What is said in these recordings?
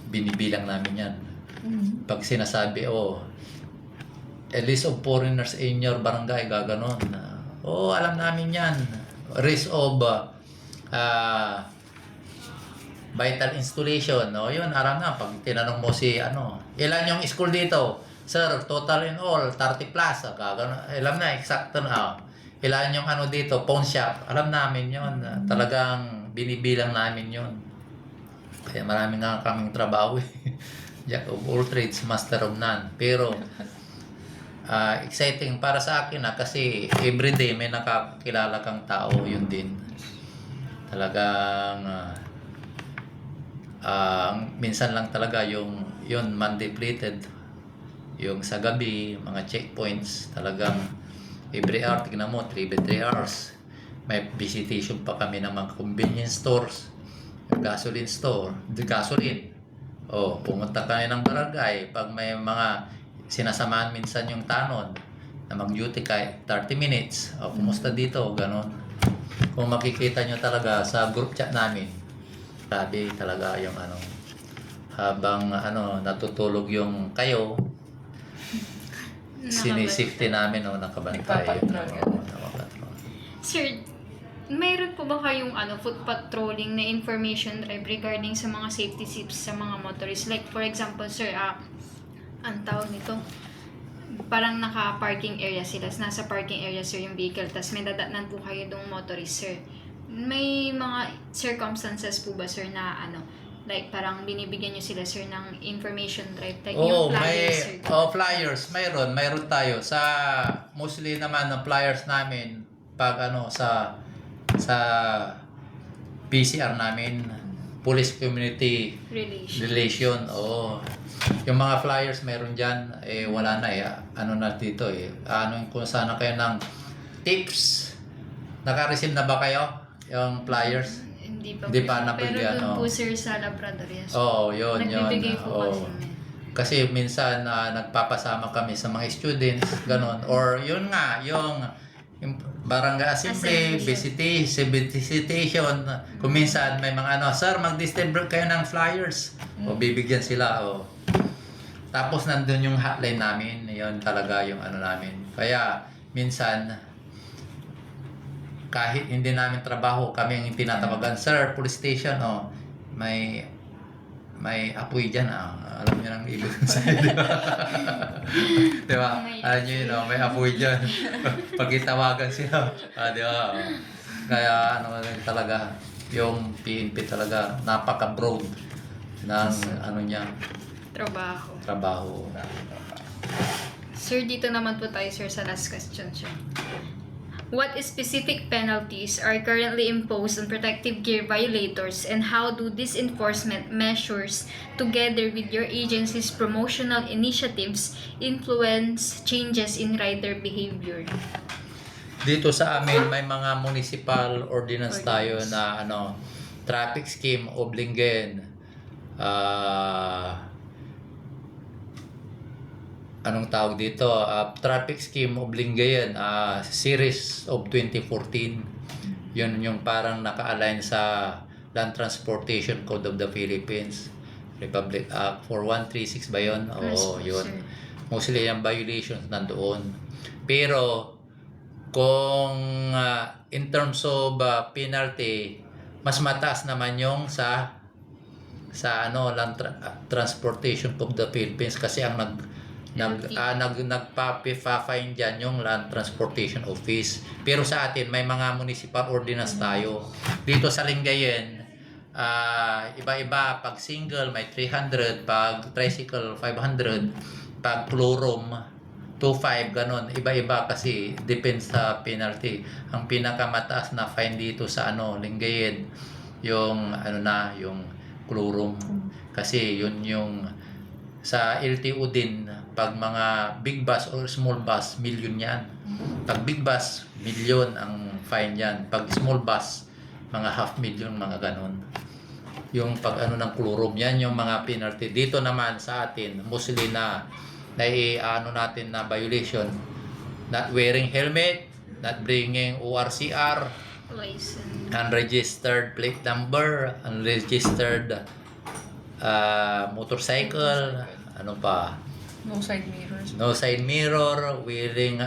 binibilang namin yan. Pag sinasabi, a list of foreigners in your barangay, gaganon. Alam namin yan. List of vital installation. Yun, aram na. Pag tinanong mo si, ilan yung school dito? Sir, total in all, 30 plus. Gaganon. Alam na, eksakto na. Ilan yung dito, pawn shop. Alam namin yun. Talagang binibilang namin yun. Kaya marami nga kaming trabaho Jack of all trades, master of none. Pero exciting para sa akin kasi everyday may nakakilala kang tao, yun din. Talagang minsan lang talaga yun man-depleted. Yung sa gabi, mga checkpoints, talagang every hour, tignan mo, 3 hours. May visitation pa kami ng mga convenience stores, gasoline store, gasoline. Pumunta kami ng barangay. Pag may mga sinasamahan minsan yung tanod na mag-duty kahit 30 minutes. Kumusta dito? Ganon. Kung makikita nyo talaga sa group chat namin, sabi talaga yung habang natutulog yung kayo, sinisafety namin nakabantay. Sir, mayroon po ba kayong foot patrolling na information drive regarding sa mga safety tips sa mga motorists? Like for example, sir, ang tawag nito, parang naka-parking area sila. Nasa parking area, sir, yung vehicle. Tapos may dadatnan po kayo dong motorist, sir. May mga circumstances po ba, sir, na like parang binibigyan nyo sila, sir, ng information drive? Like yung flyers, sir. Flyers. Mayroon tayo. Sa mostly naman ng flyers namin, pag sa PCR namin, Police Community Relation. Yung mga flyers meron dyan, wala na na dito kung sana kayo ng tips. Naka-receive na ba kayo? Yung flyers? Hindi pa napibigyan. Pero doon po, sir, sa Labrador, yes. Yun. Nagbibigay po kasi minsan nagpapasama kami sa mga students, ganon. Or yun nga, yung barangay assembly, visitation. Kung minsan may mga sir, mag-distribute kayo ng flyers. Bibigyan sila. Tapos nandun yung hotline namin. Yun talaga yung namin. Kaya minsan, kahit hindi namin trabaho, kami ang tinatawagan, sir, police station, may apoy dyan, alam nyo nang ibig sabihin. Di ba? Alam nyo yun, may apoy dyan. Pagkitawagan siya. Di ba? Kaya talaga, yung PNP talaga, napaka-broad ng niya. Trabaho. Sir, dito naman po tayo, sir, sa last question, sir. What specific penalties are currently imposed on protective gear violators, and how do these enforcement measures, together with your agency's promotional initiatives, influence changes in rider behavior? Dito sa amin, may mga municipal ordinance tayo na traffic scheme obligated. Anong tawag dito? Traffic Scheme Obligated Series of 2014. Yun yung parang naka-align sa Land Transportation Code of the Philippines, Republic Act 4136 ba yun? Yun. Mostly yung violations nandoon. Pero kung in terms of penalty, mas mataas naman yung sa Land Transportation Code of the Philippines, kasi ang nagpa-fine dyan yung Land Transportation Office. Pero sa atin, may mga municipal ordinance tayo. Dito sa Lingayen, iba-iba. Pag single, may 300. Pag tricycle, 500. Pag plurum, 2.5, ganon. Iba-iba kasi depends sa penalty. Ang pinakamataas na fine dito sa Lingayen, yung yung plurum. Kasi yun yung sa LTO din, pag mga big bus or small bus, million yan. Pag big bus, million ang fine yan. Pag small bus, mga 500,000, mga ganon. Yung pag ng plurum, yan yung mga penalty. Dito naman sa atin, mostly na natin na violation. Not wearing helmet, not bringing ORCR, License. unregistered plate number, unregistered motorcycle, ano pa, No side mirrors. no side mirror, wearing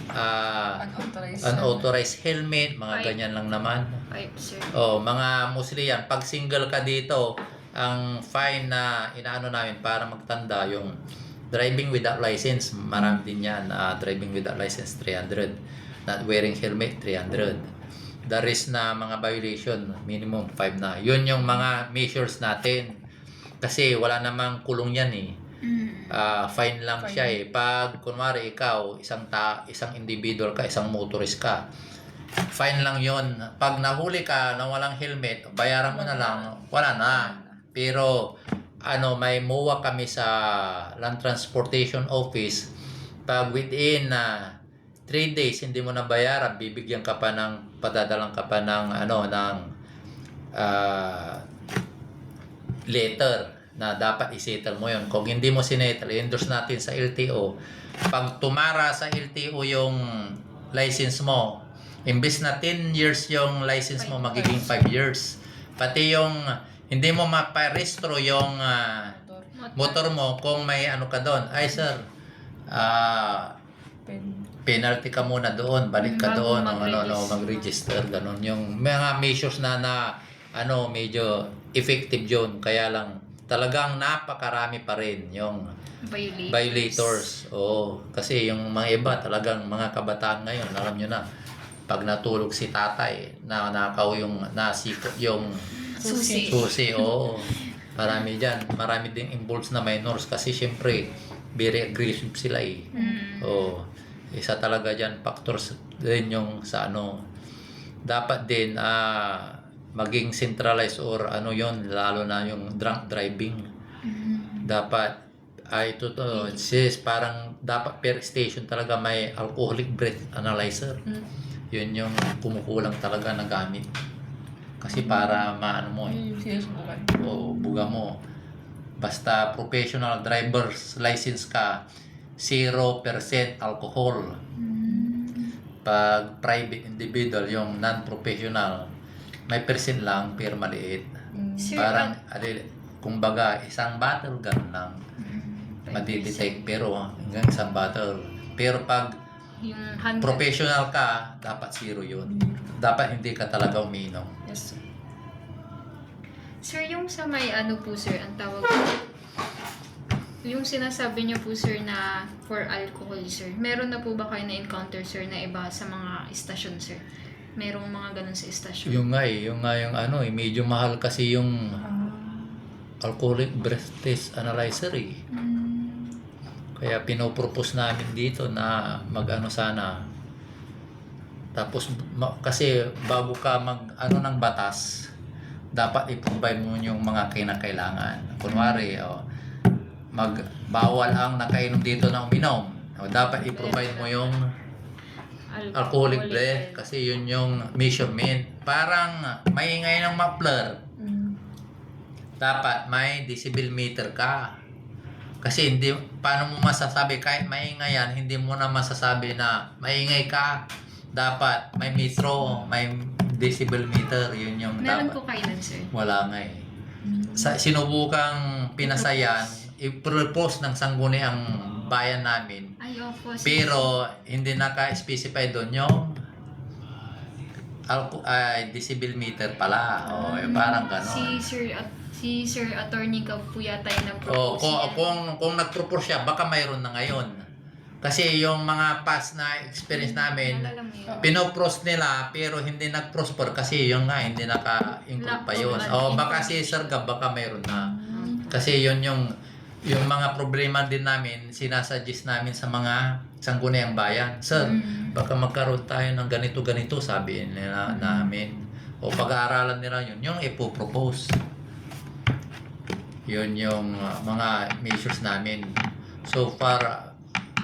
Unauthorized. unauthorized helmet, mga Ay. ganyan lang naman. 5, sir. Oh, mga mostly yan. Pag single ka dito, ang fine na inaano namin para magtanda yung driving without license, marami din yan. Driving without license, 300. Not wearing helmet, 300. The rest na mga violation, minimum 5 na. Yun yung mga measures natin. Kasi wala namang kulong yan eh. Fine lang Fine. siya eh. Pag kunwari ikaw, isang individual ka, isang motorist ka, fine lang yon. Pag nahuli ka na walang helmet, bayaran mo na lang, wala na. Pero may MOA kami sa Land Transportation Office. Pag within 3 days hindi mo na bayaran, bibigyan ka pa ng padadalang ka pa ng letter na dapat isettle mo yon. Kung hindi mo sinettle, endorse natin sa LTO. Pag tumara sa LTO yung license mo, imbes na 10 years yung license mo, magiging 5 years. Pati yung hindi mo maparehistro yung motor mo kung may ano ka doon. Ay sir, penalty ka muna doon, balik ka Bago doon, mag-register. mag-register, ganun. Yung mga measures na medyo effective yun. Kaya lang, talagang napakarami pa rin yung violators. Oo, kasi yung mga iba talagang mga kabataan ngayon, alam nyo na, pag natulog si tatay, nanakaw yung nasikot yung Susi. susi, oo. Marami dyan. Marami ding involved na minors kasi syempre, very aggressive sila eh. Oo. Isa talaga dyan, factors din yung sa dapat din maging centralized or yon, lalo na yung drunk driving. Dapat ito sis, parang dapat per station talaga may alcoholic breath analyzer. Yun yung kumukulang talaga na gamit. Kasi para maano mo Sinusubukan. o buga mo. Basta professional driver's license ka, 0% alcohol. Pag private individual, yung non-professional, may percent lang pero maliit. Sir, Parang kumbaga isang bottle ganun lang. Madidetect pero hanggang isang bottle. Pero pag yung 100. professional ka, dapat 0 yun. Dapat hindi ka talaga uminom. Yes, sir. Sir, yung sa may po sir, ang tawag ko, yung sinasabi niyo po sir na for alcohol sir, meron na po ba kayo na-encounter sir na iba sa mga istasyon sir? Merong mga ganun sa istasyon? Yung medyo mahal kasi yung alcoholic breath test analyzer eh. Kaya pinopropose namin dito na sana. Tapos kasi bago ka ng batas, dapat i-provide mo yung mga kinakailangan. Kunwari, magbawal ang nakainom dito ng uminom. Dapat i-provide mo yung alcoholic breath kasi yun yung measurement. Parang maingay ng muffler. Dapat may decibel meter ka. Kasi paano mo masasabi kahit maingay yan, hindi mo na masasabi na maingay ka. Dapat may metro, may decibel meter, yun yung Meron dapat. po kayo nun sir? Wala nga eh. Sinubukang pinasayan, i-propose ng sangguniang bayan namin. Ay, opo. sir. Pero hindi naka-specify doon yung decibel meter pala. Parang gano'n. Si Sir Attorney Gab po yata yung O, nag-propose yan. kung nag-propose siya, baka mayroon na ngayon. Kasi yung mga past na experience namin, Nalala mo yun? pinopros nila pero hindi nag-prosper kasi yung hindi naka-include pa yun. O baka si Sir Gab, baka mayroon na. Kasi yun yung mga problema din namin, sinasuggest namin sa mga sangguniang bayan. Sir, baka magkaroon tayo ng ganito-ganito, sabi nila namin. O pag-aaralan nila yun, yung ipopropose. Yun yung mga measures namin. So far,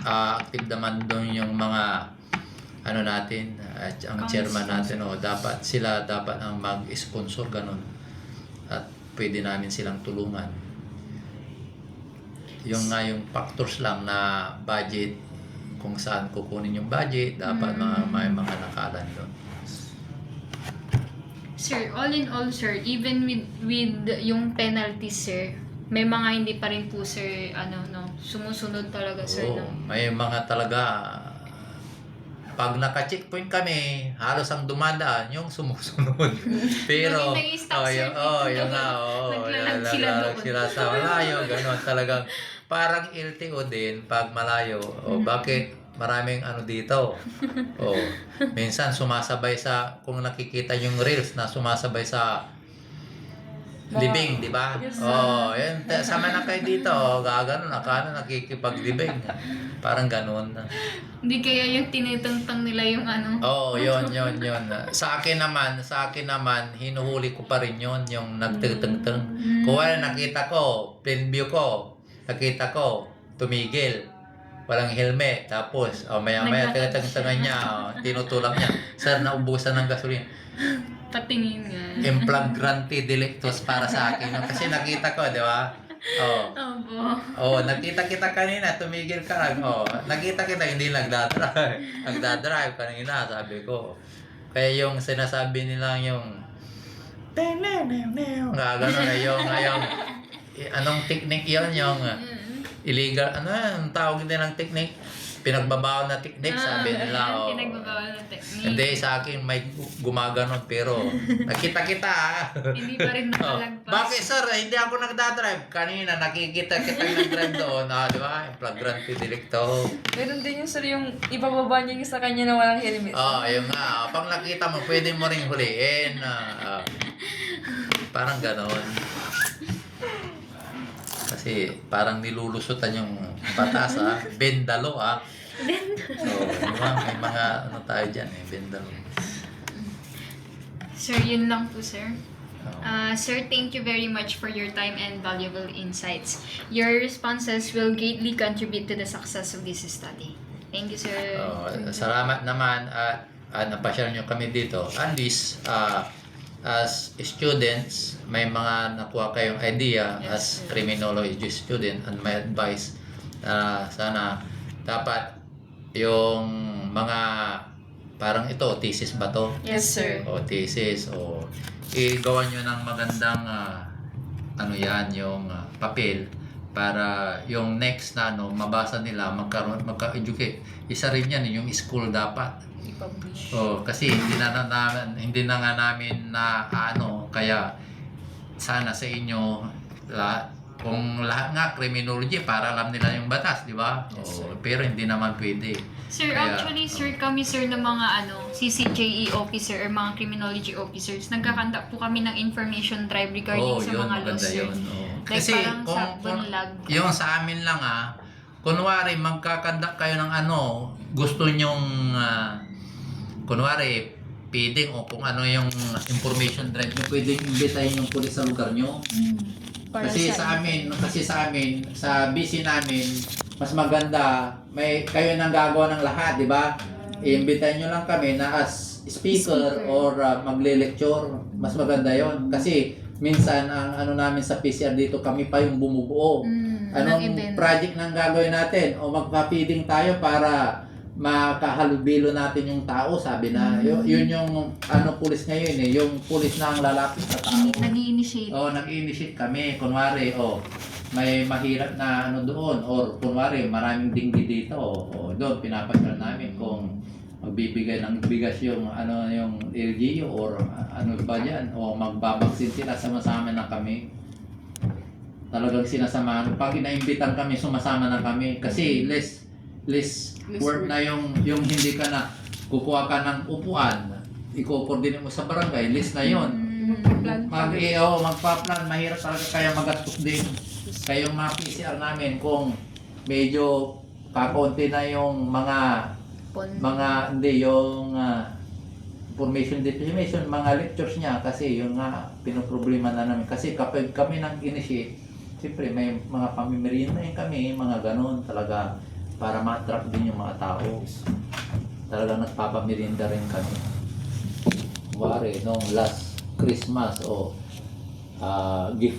active naman doon yung mga natin, ang chairman natin, dapat ang mag-sponsor ganun. At pwede namin silang tulungan. Yung factors lang na budget, kung saan kukunin yung budget, dapat may mga nakalan doon. Sir, all in all, sir, even with yung penalties, sir, may mga hindi pa rin po sir, sumusunod talaga sir. Oo, may mga talaga, pag naka-checkpoint kami, halos ang dumadaan yung sumusunod. Pero, Lagi nai-stop, sir, yun nga, naglalag sila doon. sila sa malayo, gano'n talagang, parang LTO din pag malayo. Bakit? Maraming dito. Minsan sumasabay kung nakikita yung reels na sumasabay sa libing, di ba? Yes. Yun, sama na kayo dito. Gagano, nakikipaglibing. Parang ganun. Hindi kaya yung tinitentang nila yung Yun. Sa akin naman, hinuhuli ko pa rin yun, yung nagteng-teng. Kung wala nakita ko, plain view ko, nakita ko, tumigil. Walang helmet. Tapos, maya-maya, tinateng-tengan niya, tinutulak niya. Sir, naubusan ng gasolina. patingin nga. Implagranti delictus para sa akin. Kasi nakita ko, di ba? Opo. Nakita kita kanina, tumigil ka lang. Nakita kita, hindi nagdadrive. Nagdadrive kanina, sabi ko. Kaya yung sinasabi nila yung gano'n na yung anong technique yun, yung illegal, ang tawag din ng technique? Pinagbabawal na technique, sabi nila. Pinagbabawal na technique. Hindi, sa akin may gumaganon, pero nakita kita. Hindi pa rin nakalagpas. Bakit sir, hindi ako nagdadrive. Kanina nakikita kita nag-drive doon. Di ba? Yung flagrante delicto. Meron din yung sir yung ibababa niya yung sa kanya na walang helmet. Yun nga. Pag nakita mo, pwede mo ring huliin. Parang ganon. Kasi parang nilulusutan yung batas, bendalo, diba? May mga tayo dyan, bendalo. Sir, yun lang po, sir. Sir, thank you very much for your time and valuable insights. Your responses will greatly contribute to the success of this study. Thank you, sir. Salamat naman at napasyal nyo kami dito. At least, as students, may mga nakuha kayong idea. Yes, As sir. criminology student, and my advice, sana dapat yung mga parang ito, thesis ba to? Yes, sir. Thesis, igawa nyo ng magandang yung papel para yung next na mabasa nila, magka-educate. Isa rin yan, yung school dapat. I-publish. Kasi hindi na nga namin na kaya sana sa inyo kung lahat nga criminology para alam nila yung batas, di ba? Yes, sir. Pero hindi naman pwede. Sir, Kaya, actually, sir, kami, sir, ng mga CCJE officer or mga criminology officers, nagkakanta po kami ng information drive regarding sa yun, mga laws, maganda sir. yun. Like parang sa Bunlag. Yung sa amin lang kunwari magkakandak kayo ng gusto nyong kunwari pwedeng kung ano yung information drive nyo, pwedeng imbitahin yung pulis sa lugar nyo. Kasi sa amin, sa busy namin, mas maganda, may kayo nang gagawa ng lahat, di ba? Iimbitahin nyo lang kami na as speaker or magle-lecture, mas maganda yon. Kasi minsan ang namin sa PCR dito, kami pa yung bumubuo. Anong project nang gagawin natin? O magpa-feeding tayo para makahalubilo natin yung tao, sabi na. Yun yung pulis ngayon yung pulis na ang lalapit sa tao. Nag-i-initiate. Nag-i-initiate kami. Kunwari, may mahirap na doon, or kunwari, maraming dinggi dito, doon, pinapasyal namin kung magbibigay ng bigas yung yung LGU or ba dyan, o magbabaksin sila, sama-sama na kami. Talagang sinasamahan. Pag inaimbitan kami, sumasama na kami. Kasi less work na yung hindi ka na kukuha ka ng upuan, i-coordinate mo sa barangay, list na yon. Magpa-plan, mahirap talaga kaya magastos din. Kaya yung mga PCR namin, kung medyo kakaunti na yung information deprivation, mga lectures niya, kasi yung nga pinoproblema na namin. Kasi kapag kami nang initiate, siyempre may mga pamimerienda kami, mga ganon talaga, para ma-attract din yung mga tao. Talagang nagpapamirinda rin kami. Wari, nung last Christmas gift